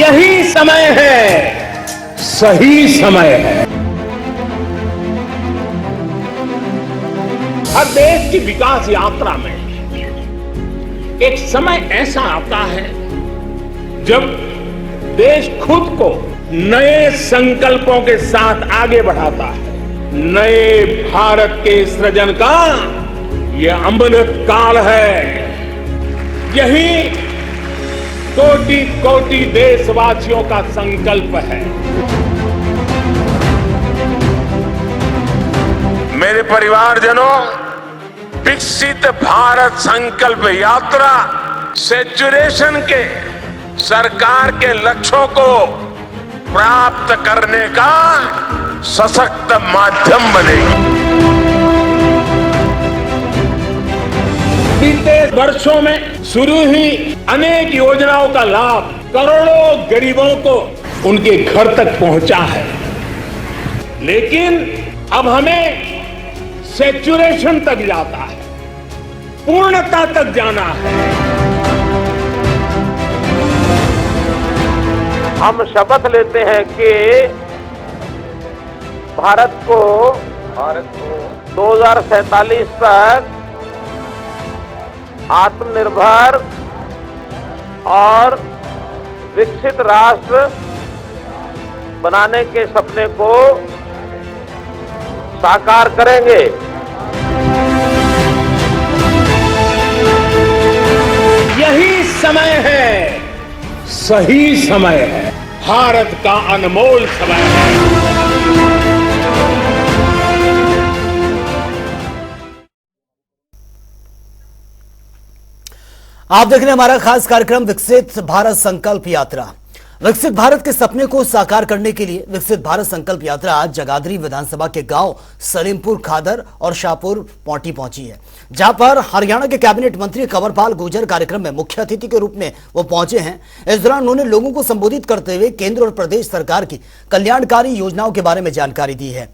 यही समय है, सही समय है। हर देश की विकास यात्रा में एक समय ऐसा आता है जब देश खुद को नए संकल्पों के साथ आगे बढ़ाता है। नए भारत के सृजन का यह अमृत काल है। यही कोटि कोटि देशवासियों का संकल्प है। मेरे परिवारजनों, विकसित भारत संकल्प यात्रा सैचुरेशन के सरकार के लक्ष्यों को प्राप्त करने का सशक्त माध्यम बनेगी। बीते वर्षों में शुरू हुई अनेक योजनाओं का लाभ करोड़ों गरीबों को उनके घर तक पहुंचा है, लेकिन अब हमें सैचुरेशन तक जाता है, पूर्णता तक जाना है। हम शपथ लेते हैं कि भारत को 2047 तक आत्मनिर्भर और विकसित राष्ट्र बनाने के सपने को साकार करेंगे। यही समय है, सही समय है, भारत का अनमोल समय है। आप देख रहे हैं हमारा खास कार्यक्रम विकसित भारत संकल्प यात्रा। विकसित भारत के सपने को साकार करने के लिए विकसित भारत संकल्प यात्रा आज जगाधरी विधानसभा के गांव सलीमपुर खादर और शाहपुर पौटी पहुंची है, जहां पर हरियाणा के कैबिनेट मंत्री कंवरपाल गुर्जर कार्यक्रम में मुख्य अतिथि के रूप में वो पहुंचे हैं। इस दौरान उन्होंने लोगों को संबोधित करते हुए केंद्र और प्रदेश सरकार की कल्याणकारी योजनाओं के बारे में जानकारी दी है।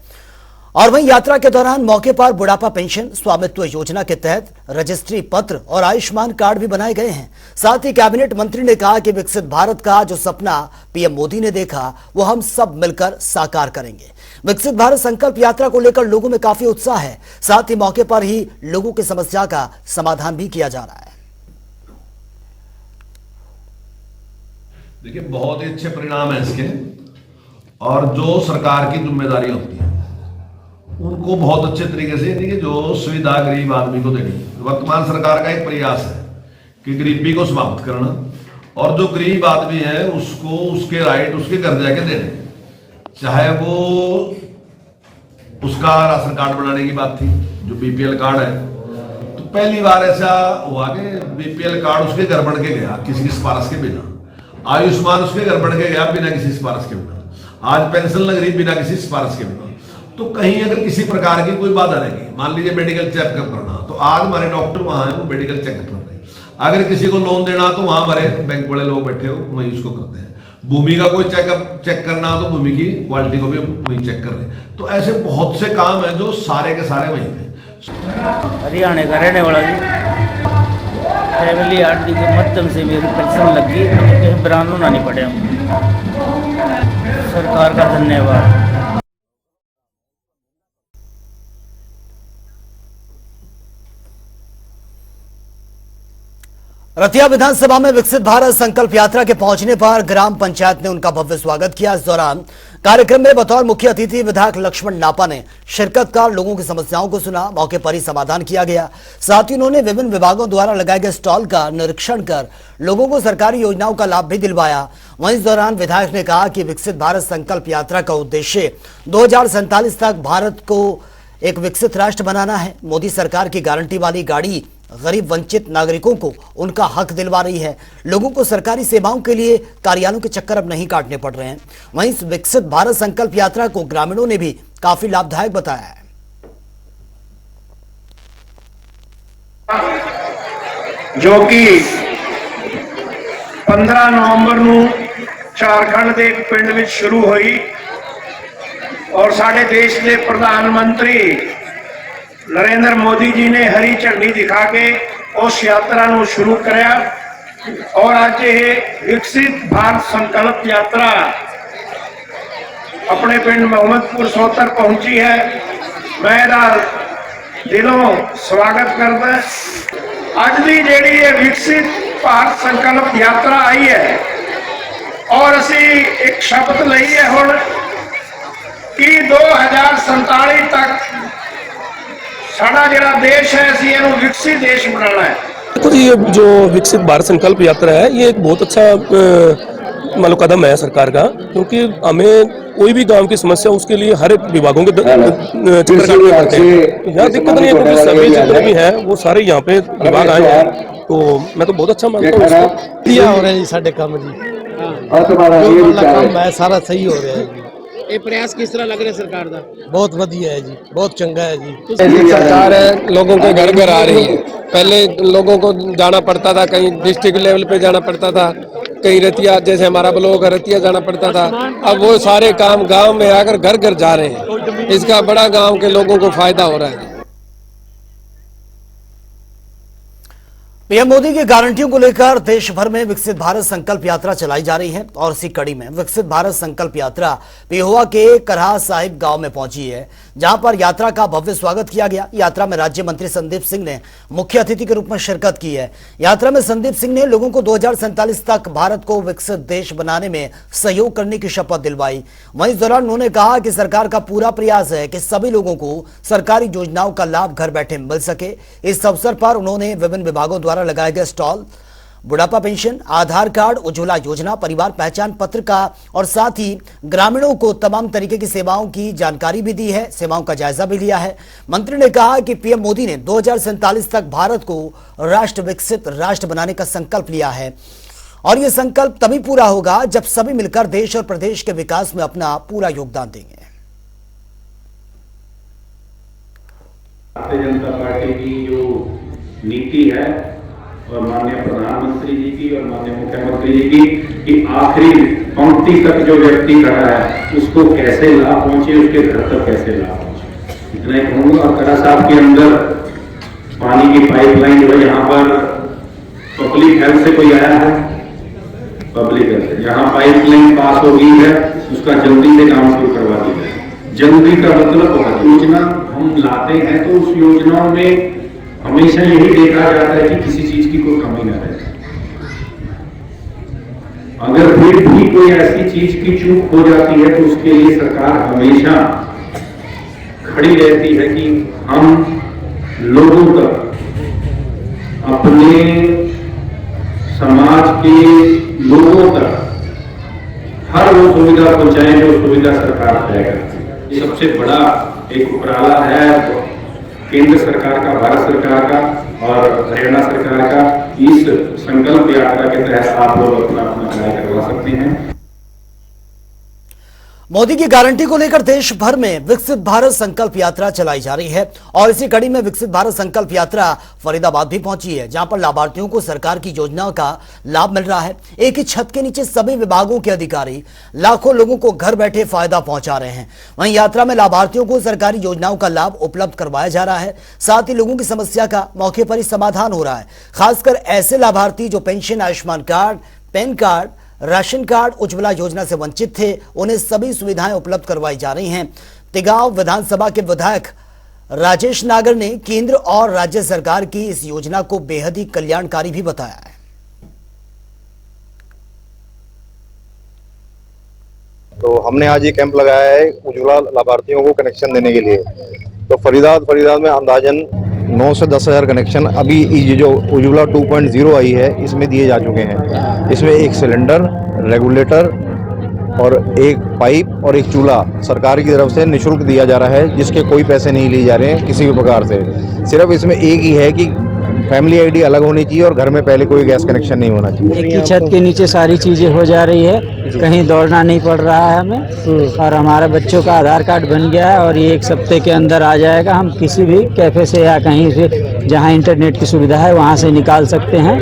और वहीं यात्रा के दौरान मौके पर बुढ़ापा पेंशन, स्वामित्व योजना के तहत रजिस्ट्री पत्र और आयुष्मान कार्ड भी बनाए गए हैं। साथ ही कैबिनेट मंत्री ने कहा कि विकसित भारत का जो सपना पीएम मोदी ने देखा वो हम सब मिलकर साकार करेंगे। विकसित भारत संकल्प यात्रा को लेकर लोगों में काफी उत्साह है। साथ ही मौके पर ही लोगों की समस्या का समाधान भी किया जा रहा है। देखिए, बहुत ही अच्छे परिणाम है इसके, और जो सरकार की जिम्मेदारी होती है उनको बहुत अच्छे तरीके से देखिए जो सुविधा गरीब आदमी को देनी। वर्तमान सरकार का एक प्रयास है कि गरीबी को समाप्त करना, और जो गरीब आदमी है उसको उसके राइट उसके घर जाके देने, चाहे वो उसका राशन कार्ड बनाने की बात थी, जो बीपीएल कार्ड है। तो पहली बार ऐसा हुआ कि बीपीएल कार्ड उसके घर बन के गया किसी की सिफारिश के बिना, आयुष्मान उसके घर बन के गया बिना किसी सिफारिश के बिना, आज पेंशन लग रही बिना किसी सिफारिश के बिना। तो कहीं अगर किसी प्रकार की कोई बाधा रहेगी, मान लीजिए मेडिकल चेकअप करना, तो आज हमारे डॉक्टर वहां हैं, वो मेडिकल चेकअप कर रहे हैं। अगर किसी को लोन देना तो वहां हमारे बैंक वाले लोग बैठे हो, वही उसको करते हैं। भूमि का कोई चेकअप चेक करना तो भूमि की क्वालिटी को भी वही चेक कर रहे हैं। तो ऐसे बहुत से काम है जो सारे के सारे वहीं पे। हरियाणा का रहने वाला जी, फैमिली आरडी के माध्यम से मेरी पेंशन लग गई, तो कहीं ब्रांड होना नहीं पड़े। सरकार का धन्यवाद। रतिया विधानसभा में विकसित भारत संकल्प यात्रा के पहुंचने पर ग्राम पंचायत ने उनका भव्य स्वागत किया। इस दौरान कार्यक्रम में बतौर मुख्य अतिथि विधायक लक्ष्मण नापा ने शिरकत कर लोगों की समस्याओं को सुना, मौके पर ही समाधान किया गया। साथ ही उन्होंने विभिन्न विभागों द्वारा लगाए गए स्टॉल का निरीक्षण कर लोगों को सरकारी योजनाओं का लाभ भी दिलवाया। वहीं इस दौरान विधायक ने कहा कि विकसित भारत संकल्प यात्रा का उद्देश्य 2047 तक भारत को एक विकसित राष्ट्र बनाना है। मोदी सरकार की गारंटी वाली गाड़ी गरीब वंचित नागरिकों को उनका हक दिलवा रही है। लोगों को सरकारी सेवाओं के लिए कार्यालयों के चक्कर अब नहीं काटने पड़ रहे हैं। वहीं इस विकसित भारत संकल्प यात्रा को ग्रामीणों ने भी काफी लाभदायक बताया है। जो कि 15 नवंबर ਨੂੰ झारखंड के एक पिंड में शुरू हुई और साडे देश के प्रधानमंत्री नरेंद्र मोदी जी ने हरी झंडी दिखा के उस यात्रा ਨੂੰ शुरू कराया। और आज ये विकसित भारत संकल्प यात्रा अपने पिंड मोहम्मदपुर सोतर पहुंची है। मैं इहदा दिलों स्वागत करदा। अज दी जिहड़ी ये विकसित भारत संकल्प यात्रा आई है और असी एक शपथ लई है हुण कि 2047 तक साडा जिहड़ा देश है असी इहनूं विकसित देश बनाना है। देखो जी, ये जो विकसित भारत संकल्प यात्रा है ये एक बहुत अच्छा मतलब कदम है सरकार का, क्योंकि हमें कोई भी गांव की समस्या उसके लिए हर एक विभागों के चक्कर काटने पड़ते हैं। तो यहाँ दिक्कत नहीं है, क्योंकि सभी जितने भी हैं वो सारे यहाँ पे विभाग आए हैं, तो मैं तो बहुत अच्छा मानता हूँ इसको। दिया हो रहा है जी साढ़े काम जी, जो काम है सारा सही हो रहा है जी। ये प्रयास किस तरह लग रहा है सरकार का? बहुत बढ़िया है जी, बहुत चंगा है जी। सरकार है लोगों के घर घर आ रही है। पहले लोगों को जाना पड़ता था, कहीं डिस्ट्रिक्ट लेवल पे जाना पड़ता था, कहीं रतिया जैसे हमारा ब्लॉक है रतिया जाना पड़ता था। अब वो सारे काम गांव में आकर घर घर जा रहे हैं। इसका बड़ा गांव के लोगों को फायदा हो रहा है। पीएम मोदी की गारंटियों को लेकर देश भर में विकसित भारत संकल्प यात्रा चलाई जा रही है और इसी कड़ी में विकसित भारत संकल्प यात्रा पेहोवा के करहा साहिब गांव में पहुंची है, जहां पर यात्रा का भव्य स्वागत किया गया। यात्रा में राज्य मंत्री संदीप सिंह ने मुख्य अतिथि के रूप में शिरकत की है। यात्रा में संदीप सिंह ने लोगों को 2047 तक भारत को विकसित देश बनाने में सहयोग करने की शपथ दिलवाई। वहीं इस दौरान उन्होंने कहा कि सरकार का पूरा प्रयास है कि सभी लोगों को सरकारी योजनाओं का लाभ घर बैठे मिल सके। इस अवसर पर उन्होंने विभिन्न विभागों द्वारा लगाए गए स्टॉल, बुढ़ापा पेंशन, आधार कार्ड, उज्ज्वला योजना, परिवार पहचान पत्र का और साथ ही ग्रामीणों को तमाम तरीके की सेवाओं की जानकारी भी दी है, सेवाओं का जायजा भी लिया है। मंत्री ने कहा कि पीएम मोदी ने 2047 तक भारत को राष्ट्र विकसित राष्ट्र बनाने का संकल्प लिया है और यह संकल्प तभी पूरा होगा जब सभी मिलकर देश और प्रदेश के विकास में अपना पूरा योगदान देंगे। भारतीय जनता पार्टी की जो नीति है और माननीय प्रधानमंत्री जी की और माननीय मुख्यमंत्री जी की कि आखिरी पंक्ति तक जो व्यक्ति खड़ा है उसको कैसे लाभ पहुंचे, उसके घर तक कैसे लाभ पहुंचे, इतना ही कहूंगा। और करा साहब के अंदर पानी की पाइपलाइन जो है, यहाँ पर पब्लिक हेल्थ से कोई आया है, पब्लिक हेल्थ यहाँ पाइपलाइन पास हो गई है, उसका जल्दी से काम शुरू करवा दिया है। जल्दी का मतलब योजना हम लाते हैं तो उस योजनाओं में हमेशा यही देखा जाता है कि किसी चीज की कोई कमी न रहे। अगर फिर भी कोई ऐसी चीज की चूक हो जाती है तो उसके लिए सरकार हमेशा खड़ी रहती है कि हम लोगों तक, अपने समाज के लोगों तक हर वो सुविधा पहुंचाएं जो सुविधा सरकार तय करती है। ये सबसे बड़ा एक उपराला है केंद्र सरकार का, भारत सरकार का और हरियाणा सरकार का। इस संकल्प यात्रा के तहत आप लोग अपना अपना कार्य करवा सकते हैं। मोदी की गारंटी को लेकर देश भर में विकसित भारत संकल्प यात्रा चलाई जा रही है और इसी कड़ी में विकसित भारत संकल्प यात्रा फरीदाबाद भी पहुंची है, जहां पर लाभार्थियों को सरकार की योजनाओं का लाभ मिल रहा है। एक ही छत के नीचे सभी विभागों के अधिकारी लाखों लोगों को घर बैठे फायदा पहुंचा रहे हैं। वहीं यात्रा में लाभार्थियों को सरकारी योजनाओं का लाभ उपलब्ध करवाया जा रहा है, साथ ही लोगों की समस्या का मौके पर ही समाधान हो रहा है। खासकर ऐसे लाभार्थी जो pension, Ayushman card, pan card, ration card, Ujjwala योजना से वंचित थे, उन्हें सभी सुविधाएं उपलब्ध करवाई जा रही हैं। तिगांव विधानसभा के विधायक राजेश नागर ने केंद्र और राज्य सरकार की इस योजना को बेहद ही कल्याणकारी भी बताया है। तो हमने आज ये कैंप लगाया है उज्ज्वला लाभार्थियों को कनेक्शन देने के लिए। तो फरीदाबाद में अंदाजन 9 से 10 हज़ार कनेक्शन अभी ये जो उज्ज्वला 2.0 आई है इसमें दिए जा चुके हैं। इसमें एक सिलेंडर, रेगुलेटर और एक पाइप और एक चूल्हा सरकार की तरफ से निःशुल्क दिया जा रहा है, जिसके कोई पैसे नहीं लिए जा रहे हैं किसी भी प्रकार से। सिर्फ इसमें एक ही है कि फैमिली आईडी अलग होनी चाहिए और घर में पहले कोई गैस कनेक्शन नहीं होना चाहिए। एक ही छत के नीचे सारी चीजें हो जा रही है, कहीं दौड़ना नहीं पड़ रहा है हमें। और हमारे बच्चों का आधार कार्ड बन गया है और ये 1 हफ्ते के अंदर आ जाएगा। हम किसी भी कैफे से या कहीं से जहाँ इंटरनेट की सुविधा है वहाँ से निकाल सकते हैं।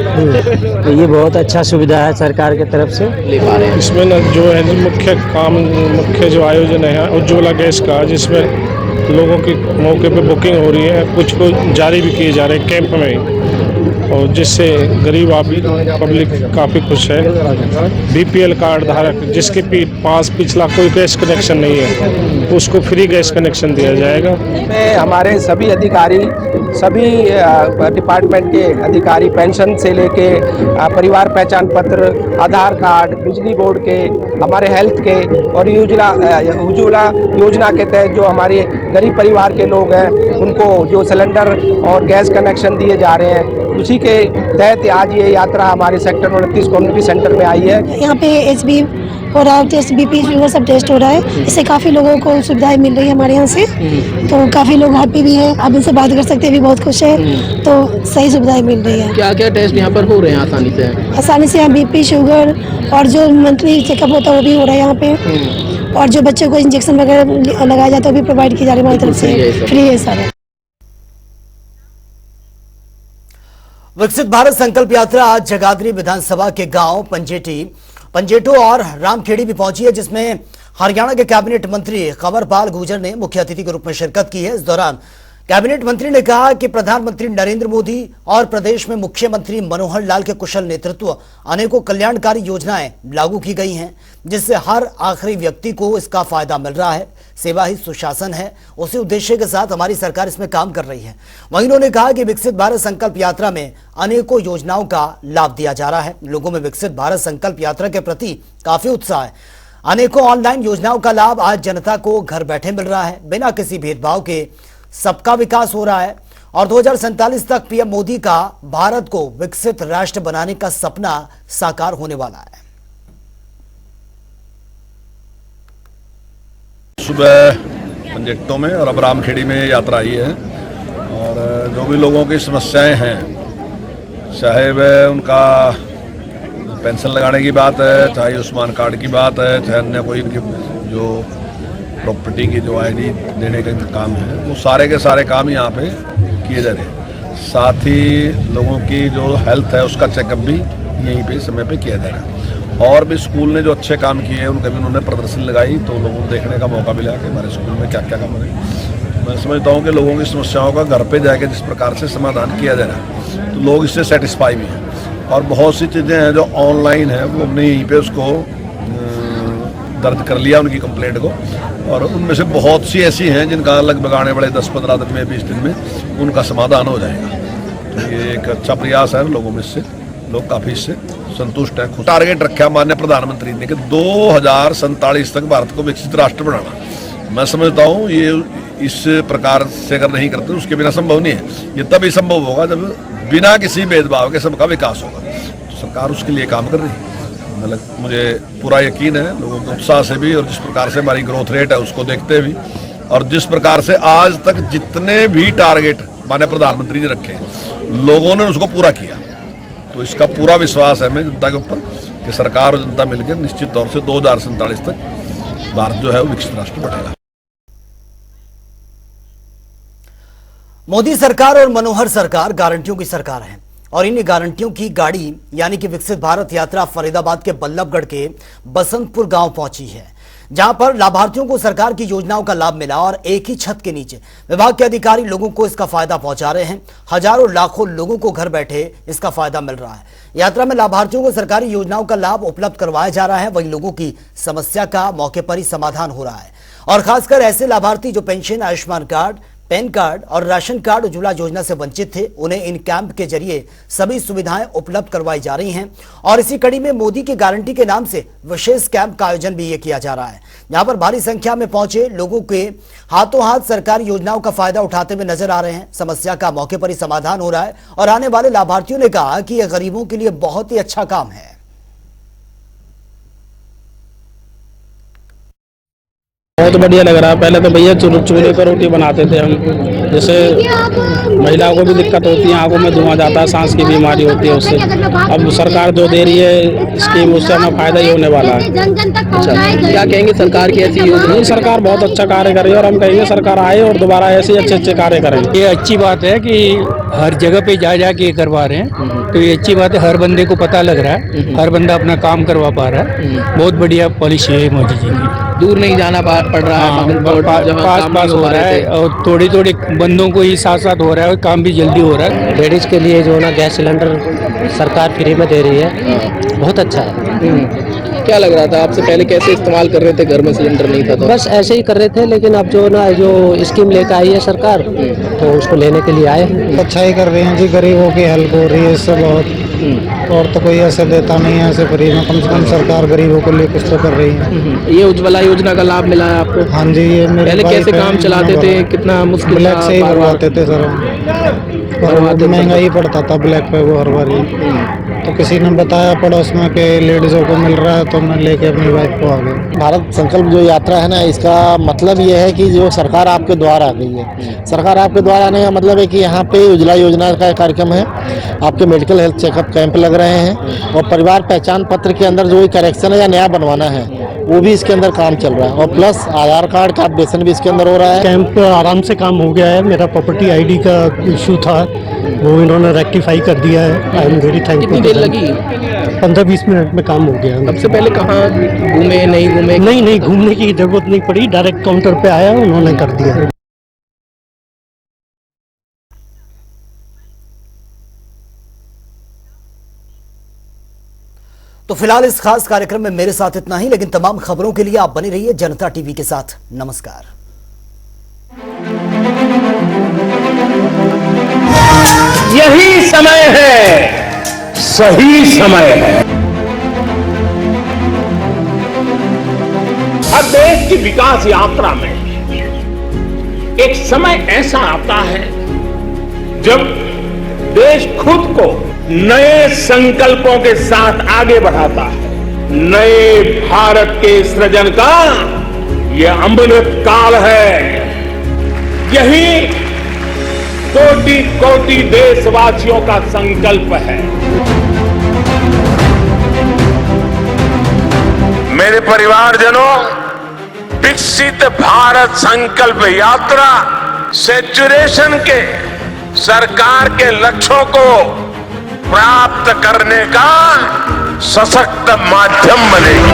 तो ये बहुत अच्छा सुविधा है सरकार की तरफ से। इसमें न जो है मुख्य जो आयोजन है उज्ज्वला गैस का, जिसमें लोगों की मौके पे बुकिंग हो रही है, कुछ को जारी भी किए जा रहे हैं कैंप में। और जिससे गरीब पब्लिक काफ़ी खुश है। बीपीएल कार्ड धारक जिसके पास पिछला कोई गैस कनेक्शन नहीं है उसको फ्री गैस कनेक्शन दिया जाएगा। हमारे सभी अधिकारी, सभी डिपार्टमेंट के अधिकारी पेंशन से लेके परिवार पहचान पत्र, आधार कार्ड, बिजली बोर्ड के, हमारे हेल्थ के और उज्ज्वला योजना के तहत जो हमारे गरीब परिवार के लोग हैं उनको जो सिलेंडर और गैस कनेक्शन दिए जा रहे हैं, उसी के तहत आज ये यात्रा हमारे सेक्टर 29 कम्युनिटी सेंटर में आई है। यहाँ पे एचबी हो रहा है, टेस्ट बीपी शुगर सब टेस्ट हो रहा है। इससे काफ़ी लोगों को सुविधाएं मिल रही है हमारे यहाँ से, तो काफ़ी लोग हैप्पी भी हैं। आप इनसे बात कर सकते हैं, भी बहुत खुश है, तो सही सुविधाएं मिल रही है। क्या क्या टेस्ट यहाँ पर हो रहे हैं आसानी से? आसानी से यहाँ बीपी शुगर और जो मंथली चेकअप होता है वो भी हो रहा है यहाँ पे, और जो बच्चों को इंजेक्शन वगैरह लगाया जाता है वो भी प्रोवाइड की जा रही है हमारी तरफ से, फ्री है सारा। विकसित भारत संकल्प यात्रा आज जगाधरी विधानसभा के गांव पंजेटो और रामखेड़ी भी पहुंची है, जिसमें हरियाणा के कैबिनेट मंत्री कंवरपाल गुर्जर ने मुख्य अतिथि के रूप में शिरकत की है। इस दौरान कैबिनेट मंत्री ने कहा कि प्रधानमंत्री नरेंद्र मोदी और प्रदेश में मुख्यमंत्री मनोहर लाल के कुशल नेतृत्व अनेकों कल्याणकारी योजनाएं लागू की गई हैं, जिससे हर आखिरी व्यक्ति को इसका फायदा मिल रहा है। सेवा ही सुशासन है, उसी उद्देश्य के साथ हमारी सरकार इसमें काम कर रही है। वहीं उन्होंने कहा कि विकसित भारत संकल्प यात्रा में अनेकों योजनाओं का लाभ दिया जा रहा है। लोगों में विकसित भारत संकल्प यात्रा के प्रति काफी उत्साह है। अनेकों ऑनलाइन योजनाओं का लाभ आज जनता को घर बैठे मिल रहा है। बिना किसी भेदभाव के सबका विकास हो रहा है और 2047 तक पीएम मोदी का भारत को विकसित राष्ट्र बनाने का सपना साकार होने वाला है। सुबह पंजेटो में और अब रामखेड़ी में यात्रा आई है, और जो भी लोगों की समस्याएं हैं, चाहे वह उनका पेंशन लगाने की बात है, चाहे आयुष्मान कार्ड की बात है, चाहे अन्य कोई जो प्रॉपर्टी की जो आईडी देने का काम है, वो सारे के सारे काम यहाँ पे किए जा रहे हैं। साथ ही लोगों की जो हेल्थ है उसका चेकअप भी यहीं पे समय पे किया जा रहा है। और भी स्कूल ने जो अच्छे काम किए हैं उनका भी उन्होंने प्रदर्शन लगाई, तो लोगों को देखने का मौका मिला कि हमारे स्कूल में क्या क्या काम हो रहे हैं। मैं समझता हूँ कि लोगों की समस्याओं का घर पे जाके जिस प्रकार से समाधान किया जा रहा है, तो लोग इससे सेटिस्फाई भी हैं। और बहुत सी चीज़ें हैं जो ऑनलाइन है, वो हमने यहीं पर उसको दर्ज कर लिया उनकी कंप्लेंट को, और उनमें से बहुत सी ऐसी हैं जिनका लगभग आने वाले 10-15 दिन में, 20 दिन में उनका समाधान हो जाएगा। तो ये एक अच्छा प्रयास है लोगों में, इससे लोग काफ़ी इससे संतुष्ट हैं। टारगेट रखा माननीय प्रधानमंत्री ने कि 2047 तक भारत को विकसित राष्ट्र बनाना। मैं समझता हूँ ये इस प्रकार से अगर नहीं करते उसके बिना संभव नहीं है। ये तभी संभव होगा जब बिना किसी भेदभाव के सबका विकास होगा। तो सरकार उसके लिए काम कर रही है। मुझे पूरा यकीन है लोगों के उत्साह से भी, और जिस प्रकार से हमारी ग्रोथ रेट है उसको देखते भी, और जिस प्रकार से आज तक जितने भी टारगेट माननीय प्रधानमंत्री ने रखे लोगों ने उसको पूरा किया, तो इसका पूरा विश्वास है मैं जनता के ऊपर कि सरकार और जनता मिलकर निश्चित तौर से 2047 तक भारत जो है वो विकसित राष्ट्र बनेगा। मोदी सरकार और मनोहर सरकार गारंटियों की सरकार है, और इन गारंटियों की गाड़ी यानी कि विकसित भारत यात्रा फरीदाबाद के बल्लभगढ़ के बसंतपुर गांव पहुंची है, जहां पर लाभार्थियों को सरकार की योजनाओं का लाभ मिला और एक ही छत के नीचे विभाग के अधिकारी लोगों को इसका फायदा पहुंचा रहे हैं। हजारों लाखों लोगों को घर बैठे इसका फायदा मिल रहा है। यात्रा में लाभार्थियों को सरकारी योजनाओं का लाभ उपलब्ध करवाया जा रहा है, वहीं लोगों की समस्या का मौके पर ही समाधान हो रहा है। और खासकर ऐसे लाभार्थी जो pension, Ayushman card, pan card और राशन कार्ड उज्ज्वला योजना से वंचित थे, उन्हें इन कैंप के जरिए सभी सुविधाएं उपलब्ध करवाई जा रही हैं। और इसी कड़ी में मोदी की गारंटी के नाम से विशेष कैंप का आयोजन भी ये किया जा रहा है, जहां पर भारी संख्या में पहुंचे लोगों के हाथों हाथ सरकारी योजनाओं का फायदा उठाते हुए नजर आ रहे हैं। समस्या का मौके पर ही समाधान हो रहा है और आने वाले लाभार्थियों ने कहा कि यह गरीबों के लिए बहुत ही अच्छा काम है। बहुत बढ़िया लग रहा है। पहले तो भैया चूल्हे पर रोटी बनाते थे हम, जैसे महिलाओं को भी दिक्कत होती है, आंखों में धुआं जाता है, सांस की बीमारी होती है उससे। अब सरकार जो दे रही है स्कीम, उससे हमें फायदा ही होने वाला है। अच्छा, क्या कहेंगे सरकार की ऐसी योजना? सरकार बहुत अच्छा कार्य कर रही है और हम कहेंगे सरकार आए और दोबारा ऐसे अच्छे कार्य करें। ये अच्छी बात है कि हर जगह पे जा के करवा रहे हैं, तो ये अच्छी बात है। हर बंदे को पता लग रहा है, हर बंदा अपना काम करवा पा रहा है। बहुत बढ़िया पॉलिसी है मोदी जी की। दूर नहीं जाना पड़ रहा है, पास हो रहा है और थोड़ी थोड़ी बंदों को ही साथ साथ हो रहा है और काम भी जल्दी हो रहा है। लेडीज के लिए जो ना गैस सिलेंडर सरकार फ्री में दे रही है, बहुत अच्छा है। क्या लग रहा था आपसे पहले, कैसे इस्तेमाल कर रहे थे, घर में सिलेंडर नहीं था तो? बस ऐसे ही कर रहे थे, लेकिन अब जो ना जो स्कीम लेकर आई है सरकार, तो उसको लेने के लिए आए हैं। अच्छा ही कर रहे हैं जी, गरीबों की हेल्प हो रही है इससे बहुत। और तो कोई ऐसे देता नहीं है ऐसे फ्री में, कम से कम सरकार गरीबों के लिए कुछ तो कर रही है। ये उज्ज्वला योजना का लाभ मिला है आपको? हाँ जी, ये पहले कैसे काम चलाते थे, कितना मुश्किल ब्लैक से ही भरवाते थे सर, महंगा ही पड़ता था ब्लैक पे वो हर बार ही। तो किसी ने बताया पड़ोस में कि लेडीजों को मिल रहा है, तो मैं लेके अपनी वाइफ को आ गया। भारत संकल्प जो यात्रा है ना, इसका मतलब ये है कि जो सरकार आपके द्वारा आ गई है, सरकार आपके द्वारा आने का मतलब है कि यहाँ पे उज्ज्वला योजना का कार्यक्रम है, आपके मेडिकल हेल्थ चेकअप कैंप लग रहे हैं, और परिवार पहचान पत्र के अंदर जो करेक्शन है या नया बनवाना है वो भी इसके अंदर काम चल रहा है, और प्लस आधार कार्ड का अपडेशन भी इसके अंदर हो रहा है। कैंप आराम से काम हो गया है। मेरा प्रॉपर्टी आईडी का इशू था, वो इन्होंने रेक्टिफाई कर दिया है। I am very thankful. कितनी देर लगी? 15-20 मिनट में काम हो गया। सबसे पहले कहाँ घूमे, नहीं घूमे? नहीं, घूमने की जरूरत नहीं पड़ी, डायरेक्ट काउंटर पे आया, उन्होंने कर दिया। तो फिलहाल इस खास कार्यक्रम में मेरे साथ इतना ही, लेकिन तमाम खबरों के लिए आप बने रहिए जनता टीवी के साथ। नमस्कार। यही समय है, सही समय है। हर देश की विकास यात्रा में एक समय ऐसा आता है जब देश खुद को नए संकल्पों के साथ आगे बढ़ाता है। नए भारत के सृजन का यह अमृत काल है। यही कोटि कोटि देशवासियों का संकल्प है। मेरे परिवारजनों, विकसित भारत संकल्प यात्रा सैचुरेशन के सरकार के लक्ष्यों को प्राप्त करने का सशक्त माध्यम बनेगी।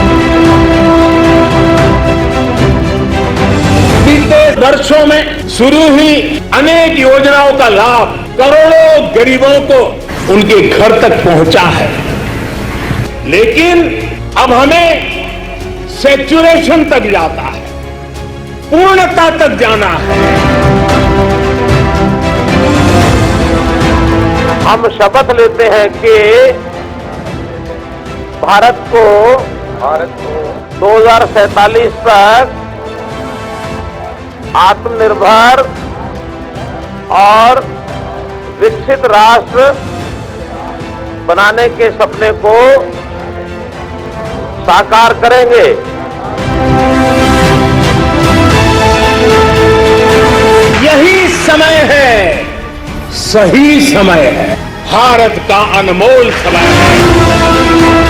बीते वर्षों में शुरू हुई अनेक योजनाओं का लाभ करोड़ों गरीबों को उनके घर तक पहुंचा है, लेकिन अब हमें सैचुरेशन तक जाता है, पूर्णता तक जाना है। हम शपथ लेते हैं कि भारत को 2047 तक आत्मनिर्भर और विकसित राष्ट्र बनाने के सपने को साकार करेंगे। यही समय है, सही समय है, भारत का अनमोल समय है।